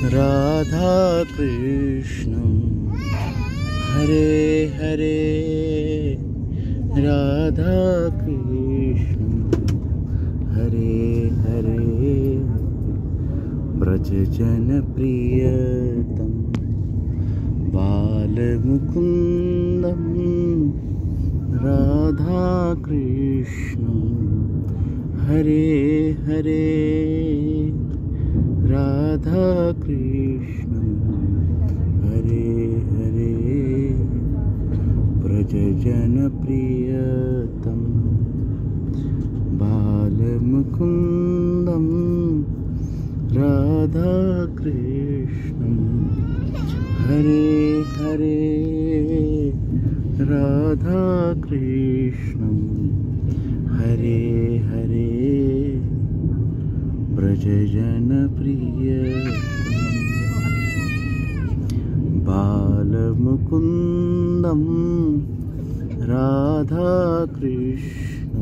राधा कृष्ण हरे हरे राधा कृष्ण हरे हरे ब्रज जन प्रियतम बाल मुकुंदम राधा कृष्ण हरे हरे राधा कृष्ण हरे हरे ब्रज जन प्रियतम बाल मुकुंदम राधा कृष्ण हरे हरे राधा कृष्ण हरे हरे ब्रज जन प्रियतम बाल मुकुंदम राधा कृष्ण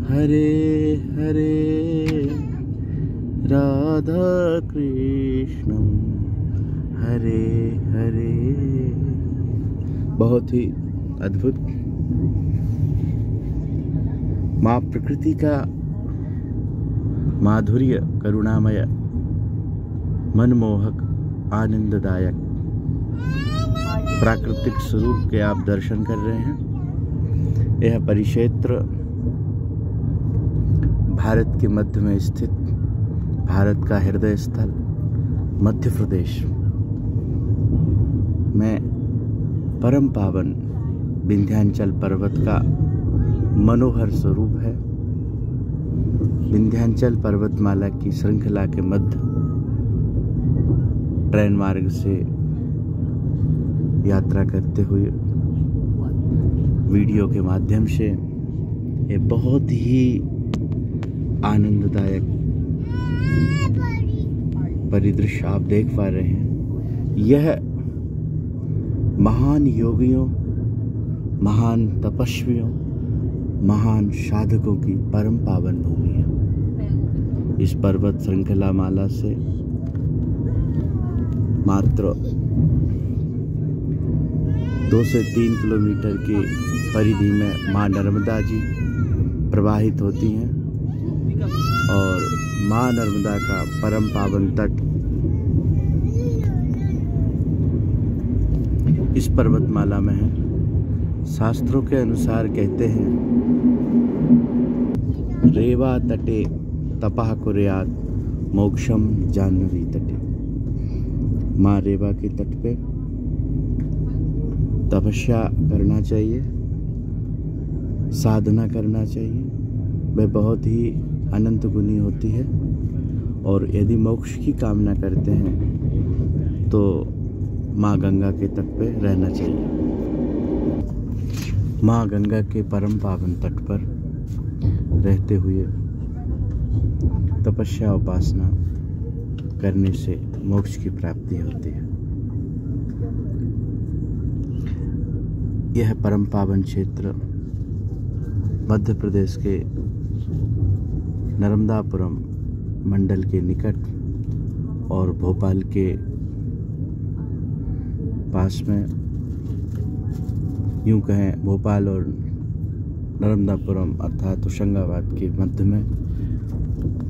हरे हरे राधा कृष्ण हरे हरे। बहुत ही अद्भुत माँ प्रकृति का माधुर्य, करुणामय, मनमोहक, आनंददायक प्राकृतिक स्वरूप के आप दर्शन कर रहे हैं। यह परिक्षेत्र भारत के मध्य में स्थित, भारत का हृदय स्थल मध्य प्रदेश में परम पावन विंध्याचल पर्वत का मनोहर स्वरूप है। विंध्याचल पर्वतमाला की श्रृंखला के मध्य ट्रेन मार्ग से यात्रा करते हुए वीडियो के माध्यम से ये बहुत ही आनंददायक परिदृश्य आप देख पा रहे हैं। यह महान योगियों, महान तपस्वियों, महान साधकों की परम पावन भूमि है। इस पर्वत श्रृंखला माला से मात्र 2 से 3 किलोमीटर की परिधि में माँ नर्मदा जी प्रवाहित होती हैं और माँ नर्मदा का परम पावन तट इस पर्वतमाला में है। शास्त्रों के अनुसार कहते हैं, रेवा तटे तपः कुर्यात् मोक्षम जाह्नवी तटे। माँ रेवा के तट पे तपस्या करना चाहिए, साधना करना चाहिए। वह बहुत ही अनंत गुणी होती है और यदि मोक्ष की कामना करते हैं तो माँ गंगा के तट पे रहना चाहिए। माँ गंगा के परम पावन तट पर रहते हुए तपस्या उपासना करने से मोक्ष की प्राप्ति होती है। यह परम पावन क्षेत्र मध्य प्रदेश के नर्मदापुरम मंडल के निकट और भोपाल के पास में, यूं कहें भोपाल और नर्मदापुरम अर्थात होशंगाबाद के मध्य में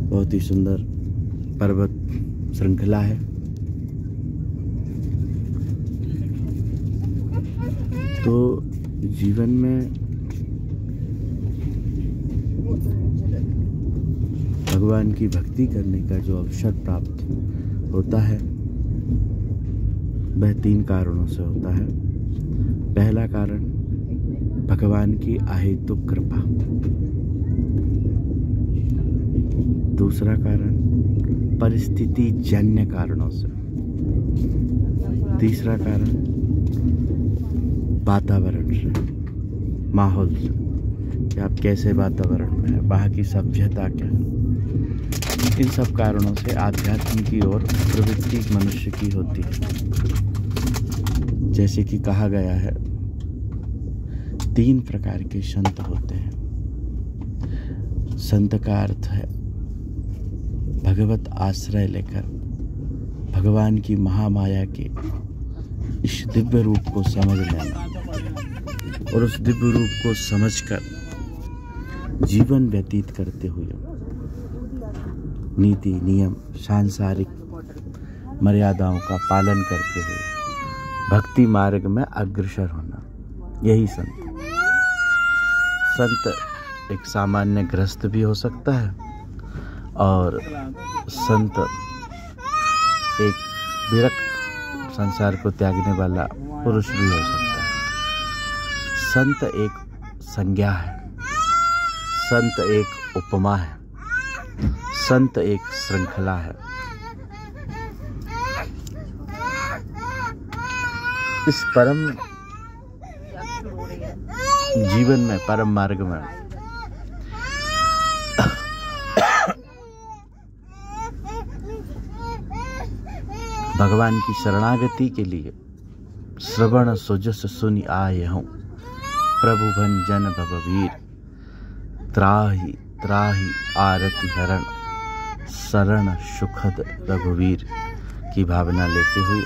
बहुत ही सुंदर पर्वत श्रृंखला है। तो जीवन में भगवान की भक्ति करने का जो अवसर प्राप्त होता है वह 3 कारणों से होता है। पहला कारण भगवान की अहेतुक कृपा, दूसरा कारण परिस्थिति जन्य कारणों से, तीसरा कारण वातावरण से, माहौल से, कि आप कैसे वातावरण में हैं, वहाँ की सभ्यता क्या है। इन सब कारणों से आध्यात्म की ओर प्रवृत्ति मनुष्य की होती है। जैसे कि कहा गया है, 3 प्रकार के संत होते हैं। संत का अर्थ है भगवत आश्रय लेकर भगवान की महामाया के इस दिव्य रूप को समझ लेना और उस दिव्य रूप को समझकर जीवन व्यतीत करते हुए नीति नियम सांसारिक मर्यादाओं का पालन करते हुए भक्ति मार्ग में अग्रसर होना, यही संत एक सामान्य गृहस्थ भी हो सकता है और संत एक विरक्त संसार को त्यागने वाला पुरुष भी हो सकता है। संत एक संज्ञा है, संत एक उपमा है, संत एक श्रृंखला है। इस परम जीवन में, परम मार्ग में भगवान की शरणागति के लिए श्रवण सुजस सुनि आए हूँ, प्रभु भंजन भववीर, त्राहि त्राहि आरति हरण, शरण सुखद रघुवीर की भावना लेते हुए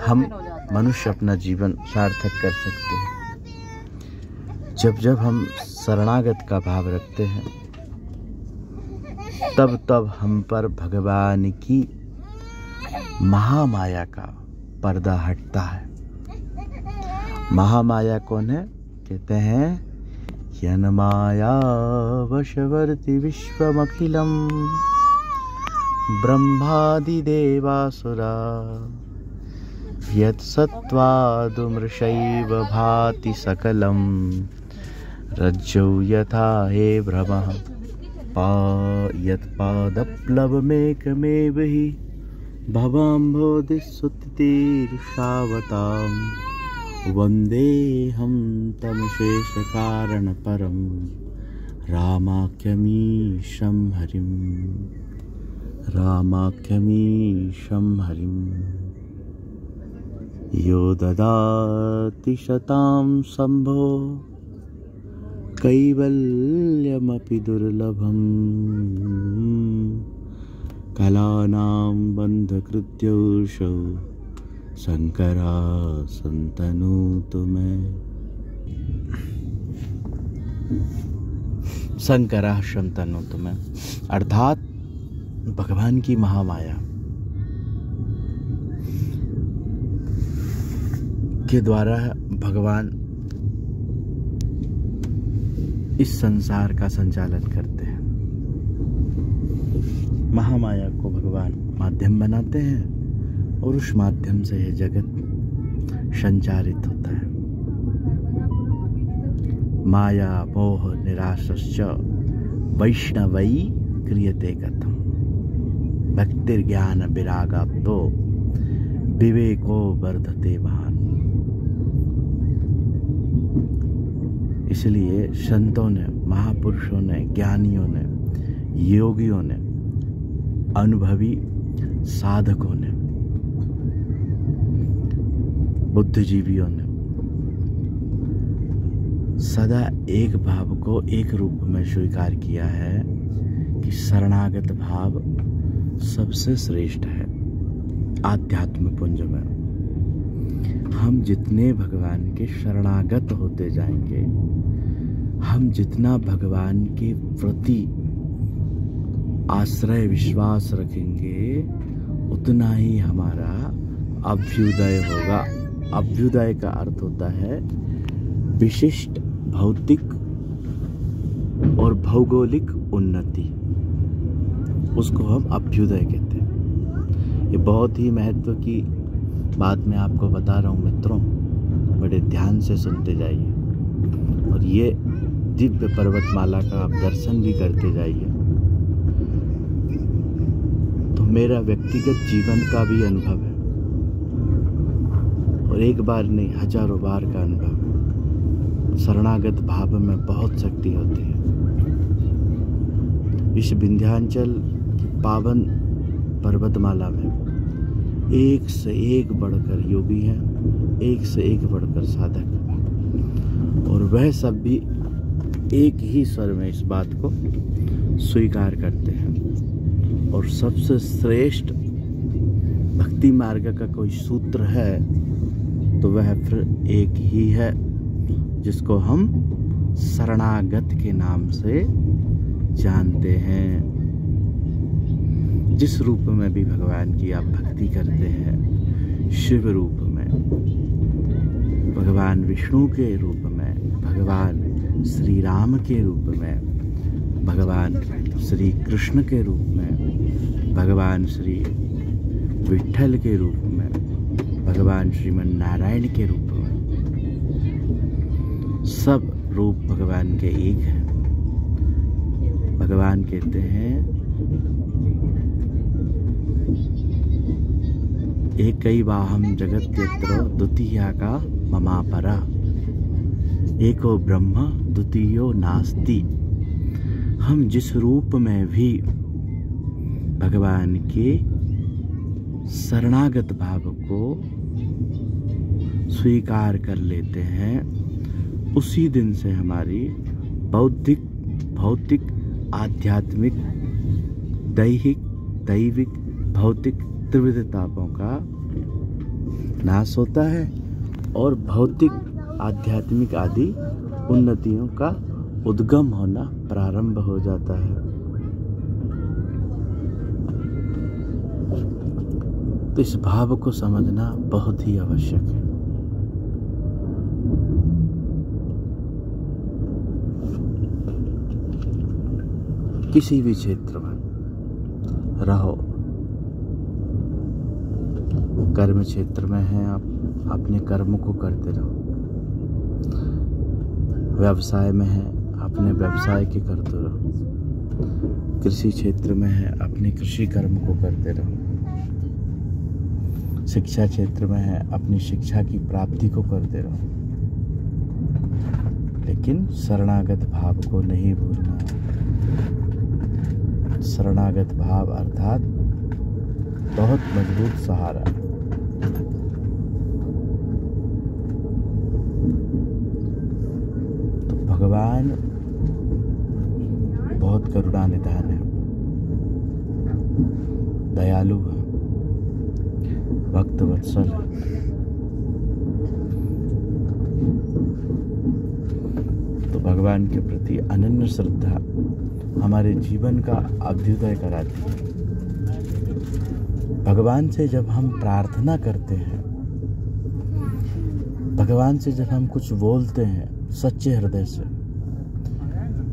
हम मनुष्य अपना जीवन सार्थक कर सकते हैं। जब जब हम शरणागत का भाव रखते हैं तब तब हम पर भगवान की महामाया का पर्दा हटता है। महामाया कौन है? कहते हैं यन माया वशवर्ति विश्वमखिलम ब्रह्मादि देवासुरा यत् सत्त्वादुमृषैव भाति सकलम रज्जौ यथा हे भ्रमः यत्पादप्लवमेकमेव हि भवाम्भोधिसुतीर्षावतां वन्देऽहं तमशेषकारणपरं रामाख्यमीशं हरिम्। यो ददाति शतां शम्भो कैवल्यमपि दुर्लभम् कलानां बन्धकृत्योऽसौ शंकरा संतनोतु मैं। शंकरा संतनोतु मैं अर्थात भगवान की महामाया के द्वारा भगवान इस संसार का संचालन करते हैं। महामाया को भगवान माध्यम बनाते हैं और उस माध्यम से यह जगत संचारित होता है। माया मोह निराशश्च वैष्णवै क्रियते कथम भक्तिर्ज्ञान विरागाप्तो विवेको वर्धते महान। इसलिए संतों ने, महापुरुषों ने, ज्ञानियों ने, योगियों ने, अनुभवी साधकों ने, बुद्धिजीवियों ने सदा एक भाव को एक रूप में स्वीकार किया है कि शरणागत भाव सबसे श्रेष्ठ है। आध्यात्म पुंज में हम जितने भगवान के शरणागत होते जाएंगे, हम जितना भगवान के प्रति आश्रय विश्वास रखेंगे, उतना ही हमारा अभ्युदय होगा। अभ्युदय का अर्थ होता है विशिष्ट भौतिक और भौगोलिक उन्नति, उसको हम अभ्युदय कहते हैं। ये बहुत ही महत्व की बात मैं आपको बता रहा हूँ मित्रों, बड़े ध्यान से सुनते जाइए और ये दिव्य पर्वतमाला का आप दर्शन भी करते जाइए। तो मेरा व्यक्तिगत जीवन का भी अनुभव है और एक बार नहीं, हजारों बार का अनुभव। शरणागत भाव में बहुत शक्ति होती है। इस विंध्याचल की पावन पर्वतमाला में एक से एक बढ़कर योगी हैं, एक से एक बढ़कर साधक, और वह सब भी एक ही स्वर में इस बात को स्वीकार करते हैं और सबसे श्रेष्ठ भक्ति मार्ग का कोई सूत्र है तो वह फिर एक ही है, जिसको हम शरणागत के नाम से जानते हैं। जिस रूप में भी भगवान की आप भक्ति करते हैं, शिव रूप में, भगवान विष्णु के रूप में, भगवान श्री राम के रूप में, भगवान श्री कृष्ण के रूप में, भगवान श्री विठ्ठल के रूप में, भगवान श्रीमन नारायण के रूप में, सब रूप भगवान के एक हैं। भगवान कहते हैं एकैवाहं जगत्यत्र द्वितीया का ममापरा, एको ब्रह्म द्वितीयो नास्ति। हम जिस रूप में भी भगवान के शरणागत भाव को स्वीकार कर लेते हैं, उसी दिन से हमारी बौद्धिक, भौतिक, आध्यात्मिक, दैहिक, दैविक, भौतिक त्रिविध तापों का नाश होता है और भौतिक, आध्यात्मिक आदि उन्नतियों का उद्गम होना प्रारंभ हो जाता है। तो इस भाव को समझना बहुत ही आवश्यक है। किसी भी क्षेत्र में रहो, कर्म क्षेत्र में हैं आप, अपने कर्म को करते रहो। व्यवसाय में है, अपने व्यवसाय के करते रहो। कृषि क्षेत्र में है, अपने कृषि कर्म को करते रहो। शिक्षा क्षेत्र में है, अपनी शिक्षा की प्राप्ति को करते रहो। लेकिन शरणागत भाव को नहीं भूलना। शरणागत भाव अर्थात बहुत मजबूत सहारा। तो भगवान बहुत करुणा निधान है, दयालु है, भक्त वत्सल है। तो भगवान के प्रति अनन्य श्रद्धा हमारे जीवन का अभ्युदय कराती है। भगवान से जब हम प्रार्थना करते हैं, भगवान से जब हम कुछ बोलते हैं सच्चे हृदय से,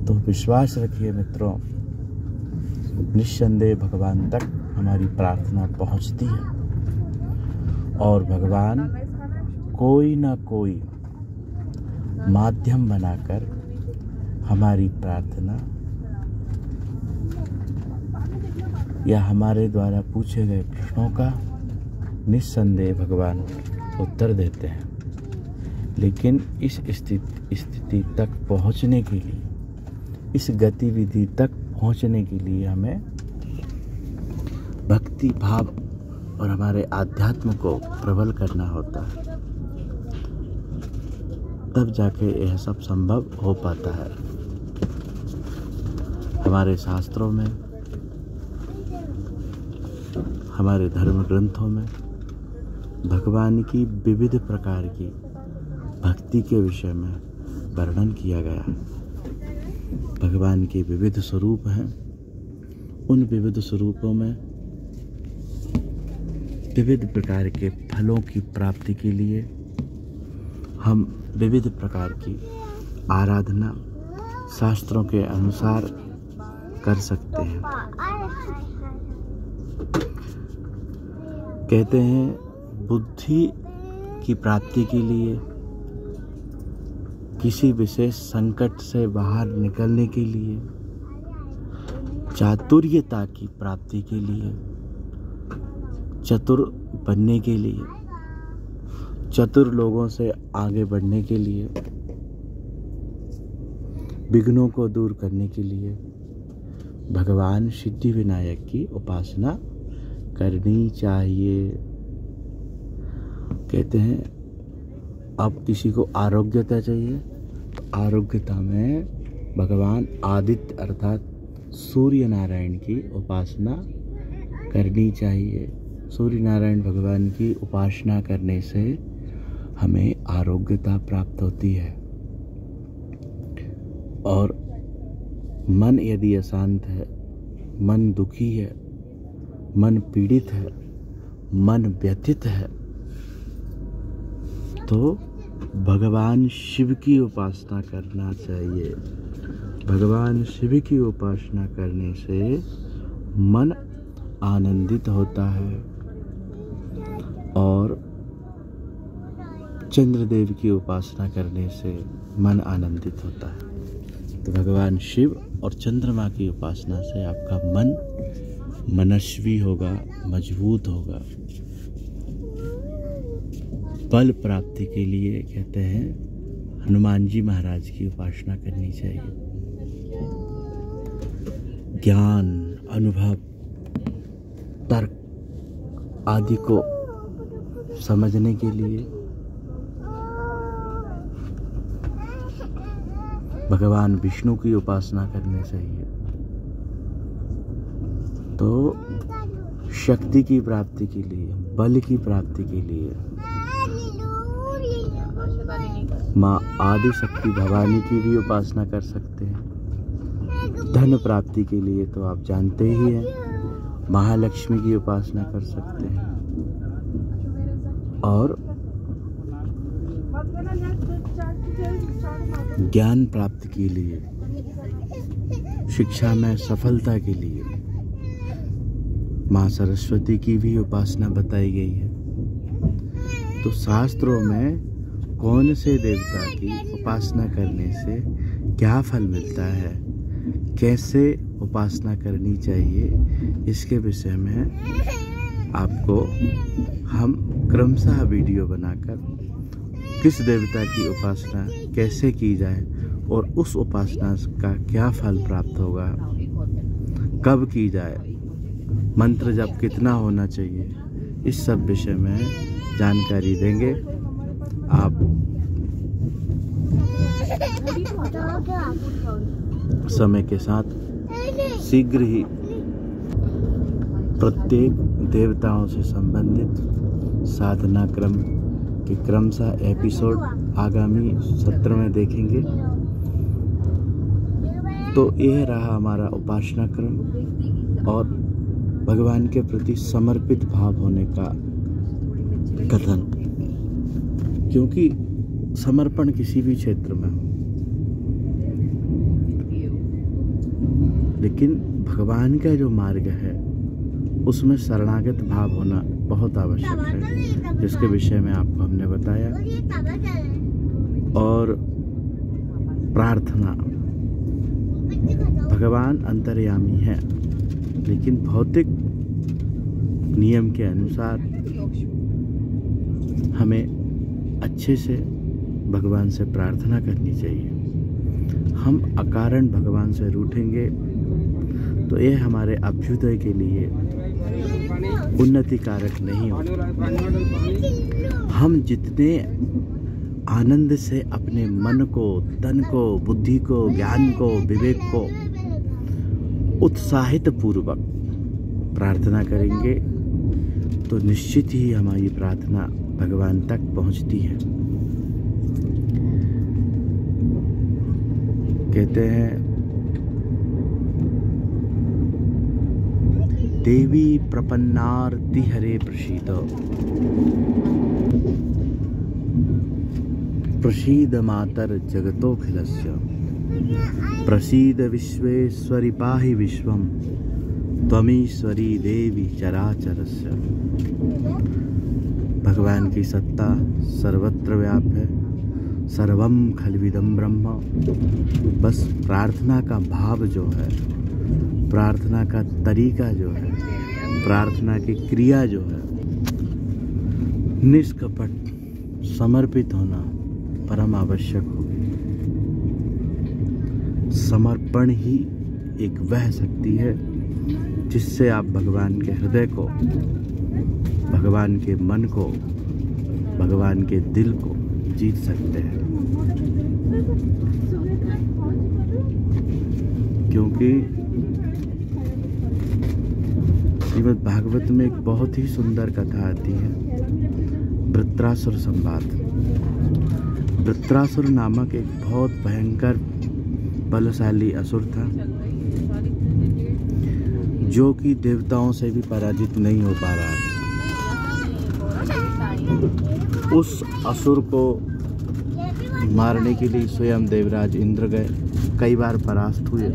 तो विश्वास रखिए मित्रों, निस्संदेह भगवान तक हमारी प्रार्थना पहुंचती है और भगवान कोई ना कोई माध्यम बनाकर हमारी प्रार्थना या हमारे द्वारा पूछे गए प्रश्नों का निस्संदेह भगवान उत्तर देते हैं। लेकिन इस स्थिति तक पहुंचने के लिए, इस गतिविधि तक पहुंचने के लिए हमें भक्ति भाव और हमारे आध्यात्म को प्रबल करना होता है, तब जाके यह सब संभव हो पाता है। हमारे शास्त्रों में, हमारे धर्म ग्रंथों में भगवान की विविध प्रकार की भक्ति के विषय में वर्णन किया गया है। भगवान के विविध स्वरूप हैं। उन विविध स्वरूपों में विविध प्रकार के फलों की प्राप्ति के लिए हम विविध प्रकार की आराधना शास्त्रों के अनुसार कर सकते हैं। कहते हैं बुद्धि की प्राप्ति के लिए, किसी विशेष संकट से बाहर निकलने के लिए, चातुर्यता की प्राप्ति के लिए, चतुर बनने के लिए, चतुर लोगों से आगे बढ़ने के लिए, विघ्नों को दूर करने के लिए भगवान सिद्धि विनायक की उपासना करनी चाहिए। कहते हैं अब किसी को आरोग्यता चाहिए, तो आरोग्यता में भगवान आदित्य अर्थात सूर्य नारायण की उपासना करनी चाहिए। सूर्य नारायण भगवान की उपासना करने से हमें आरोग्यता प्राप्त होती है। और मन यदि अशांत है, मन दुखी है, मन पीड़ित है, मन व्यथित है, तो भगवान शिव की उपासना करना चाहिए। भगवान शिव की उपासना करने से मन आनंदित होता है और चंद्रदेव की उपासना करने से मन आनंदित होता है। तो भगवान शिव और चंद्रमा की उपासना से आपका मन मनस्वी होगा, मजबूत होगा। बल प्राप्ति के लिए कहते हैं हनुमान जी महाराज की उपासना करनी चाहिए। ज्ञान, अनुभव, तर्क आदि को समझने के लिए भगवान विष्णु की उपासना करनी चाहिए। तो शक्ति की प्राप्ति के लिए, बल की प्राप्ति के लिए माँ आदि शक्ति भवानी की भी उपासना कर सकते हैं। धन प्राप्ति के लिए तो आप जानते ही हैं, महालक्ष्मी की उपासना कर सकते हैं। और ज्ञान प्राप्ति के लिए, शिक्षा में सफलता के लिए माँ सरस्वती की भी उपासना बताई गई है। तो शास्त्रों में कौन से देवता की उपासना करने से क्या फल मिलता है, कैसे उपासना करनी चाहिए, इसके विषय में आपको हम क्रमशः वीडियो बनाकर किस देवता की उपासना कैसे की जाए और उस उपासना का क्या फल प्राप्त होगा, कब की जाए, मंत्र जप कितना होना चाहिए, इस सब विषय में जानकारी देंगे। आप समय के साथ शीघ्र ही प्रत्येक देवताओं से संबंधित साधना क्रम के क्रमशः एपिसोड आगामी सत्र में देखेंगे। तो यह रहा हमारा उपासना क्रम और भगवान के प्रति समर्पित भाव होने का कथन। क्योंकि समर्पण किसी भी क्षेत्र में हो, लेकिन भगवान का जो मार्ग है उसमें शरणागत भाव होना बहुत आवश्यक है, जिसके विषय में आपको हमने बताया। और प्रार्थना, भगवान अंतर्यामी है, लेकिन भौतिक नियम के अनुसार हमें अच्छे से भगवान से प्रार्थना करनी चाहिए। हम अकारण भगवान से रूठेंगे तो यह हमारे अभ्युदय के लिए उन्नति कारक नहीं होगा। हम जितने आनंद से अपने मन को, तन को, बुद्धि को, ज्ञान को, विवेक को उत्साहित पूर्वक प्रार्थना करेंगे तो निश्चित ही हमारी प्रार्थना भगवान तक पहुंचती है। कहते हैं देवी प्रपन्नार्ति हरे प्रसीद, प्रसीद मातर जगतोऽखिलस्य, प्रसीद विश्वेश्वरि पाहि विश्वं, त्वमीश्वरी देवी चराचरस्य। भगवान की सत्ता सर्वत्र व्याप्त है, सर्वम खल्विदम ब्रह्म। बस प्रार्थना का भाव जो है, प्रार्थना का तरीका जो है, प्रार्थना की क्रिया जो है, निष्कपट समर्पित होना परम आवश्यक होगी। समर्पण ही एक वह शक्ति है जिससे आप भगवान के हृदय को, भगवान के मन को, भगवान के दिल को जीत सकते हैं। क्योंकि श्रीमद् भागवत में एक बहुत ही सुंदर कथा आती है, वृत्रासुर संवाद। वृत्रासुर नामक एक बहुत भयंकर बलशाली असुर था, जो कि देवताओं से भी पराजित नहीं हो पा रहा था। उस असुर को मारने के लिए स्वयं देवराज इंद्र गए, कई बार परास्त हुए।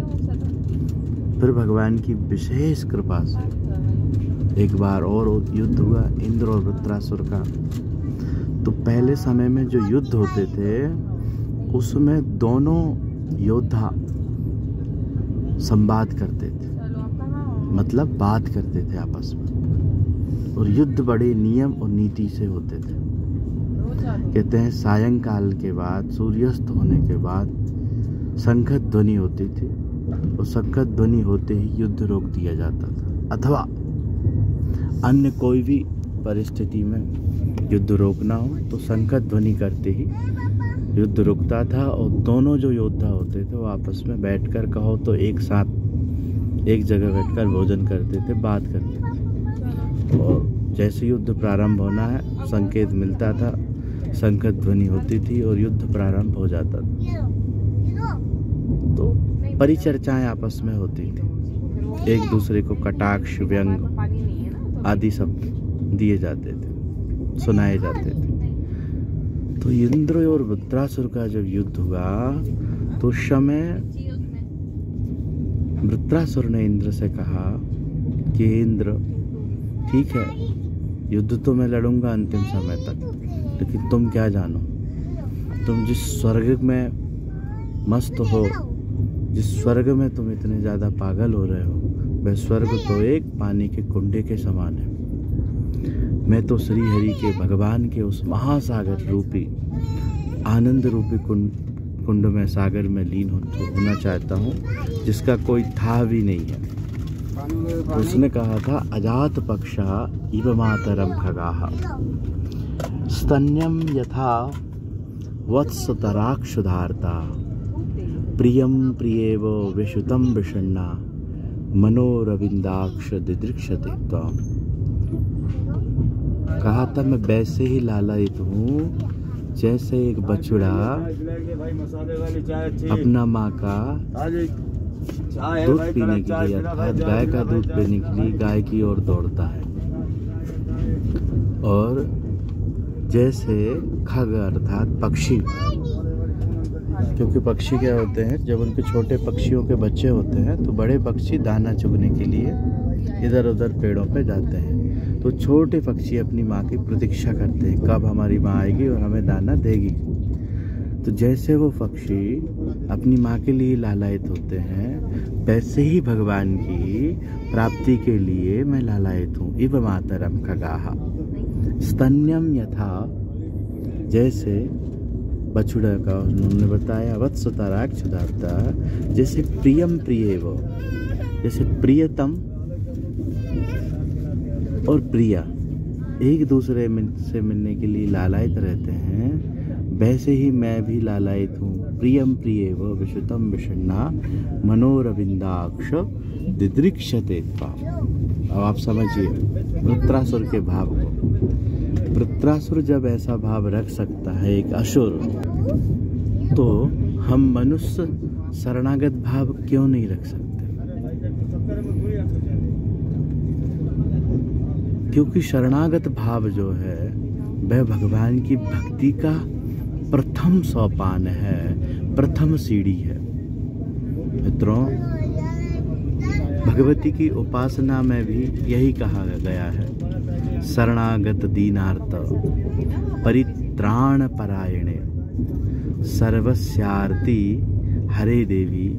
फिर भगवान की विशेष कृपा से एक बार और युद्ध हुआ इंद्र और वृत्रासुर का। तो पहले समय में जो युद्ध होते थे उसमें दोनों योद्धा संवाद करते थे, मतलब बात करते थे आपस में, और युद्ध बड़े नियम और नीति से होते थे। कहते हैं सायंकाल के बाद, सूर्यास्त होने के बाद शंख ध्वनि होती थी, और शंख ध्वनि होते ही युद्ध रोक दिया जाता था, अथवा अन्य कोई भी परिस्थिति में युद्ध रोकना हो तो शंख ध्वनि करते ही युद्ध रुकता था। और दोनों जो योद्धा होते थे वो आपस में बैठकर, कहो तो एक साथ एक जगह बैठकर भोजन करते थे, बात करते थे। और जैसे युद्ध प्रारंभ होना है संकेत मिलता था, शंख ध्वनि होती थी और युद्ध प्रारंभ हो जाता था। तो परिचर्चाएं आपस में होती थी, एक दूसरे को कटाक्ष, व्यंग आदि शब्द दिए जाते थे, सुनाए जाते थे। तो इंद्र और वृत्रासुर का जब युद्ध हुआ तो उस समय वृत्रासुर ने इंद्र से कहा कि इंद्र, ठीक है युद्ध तो मैं लड़ूंगा अंतिम समय तक, लेकिन तुम क्या जानो, तुम जिस स्वर्ग में मस्त हो, जिस स्वर्ग में तुम इतने ज़्यादा पागल हो रहे हो, वह स्वर्ग तो एक पानी के कुंडे के समान है। मैं तो श्री हरि के, भगवान के उस महासागर रूपी, आनंद रूपी कुंड में, सागर में लीन होना चाहता हूँ, जिसका कोई था भी नहीं है। उसने कहा था, अजात पक्षा इव मातरम खगाः स्तन्यम यथा वत्सतराक्षुधार्ता प्रियम प्रियेव विशुतम विषण्णा मनोरविंदाक्ष दिदृक्षते त्वाम्। कहा था मैं वैसे ही लालायित हूँ जैसे एक बछड़ा अपना माँ का दूध पीने के लिए, अर्थात गाय का दूध पीने के लिए गाय की ओर दौड़ता है, और जैसे खग अर्थात पक्षी, क्योंकि पक्षी क्या होते हैं, जब उनके छोटे पक्षियों के बच्चे होते हैं तो बड़े पक्षी दाना चुगने के लिए इधर उधर पेड़ों पे जाते हैं। तो छोटे पक्षी अपनी माँ की प्रतीक्षा करते हैं, कब हमारी माँ आएगी और हमें दाना देगी। तो जैसे वो पक्षी अपनी माँ के लिए लालायित होते हैं, वैसे ही भगवान की प्राप्ति के लिए मैं लालायित हूँ। इव मातरम खगाः स्तन्यम यथा, जैसे बछड़ा का उन्होंने बताया, वत्सतराक्षुधार्ता, जैसे प्रियम प्रियेव, जैसे प्रियतम और प्रिया एक दूसरे से मिलने के लिए लालायित रहते हैं, वैसे ही मैं भी लालायित हूँ। प्रियम प्रियेव विशुतम विषण्णा मनोरविंदाक्ष दिदृक्षते त्वाम्। अब आप समझिए वृत्रासुर के भाव को। वृत्रासुर जब ऐसा भाव रख सकता है एक असुर, तो हम मनुष्य शरणागत भाव क्यों नहीं रख सकते? क्योंकि शरणागत भाव जो है वह भगवान की भक्ति का प्रथम सोपान है, प्रथम सीढ़ी है। मित्रों, भगवती की उपासना में भी यही कहा गया है, शरणागत दीनार्त परित्राण परायणे सर्वस्यार्ति हरे देवी।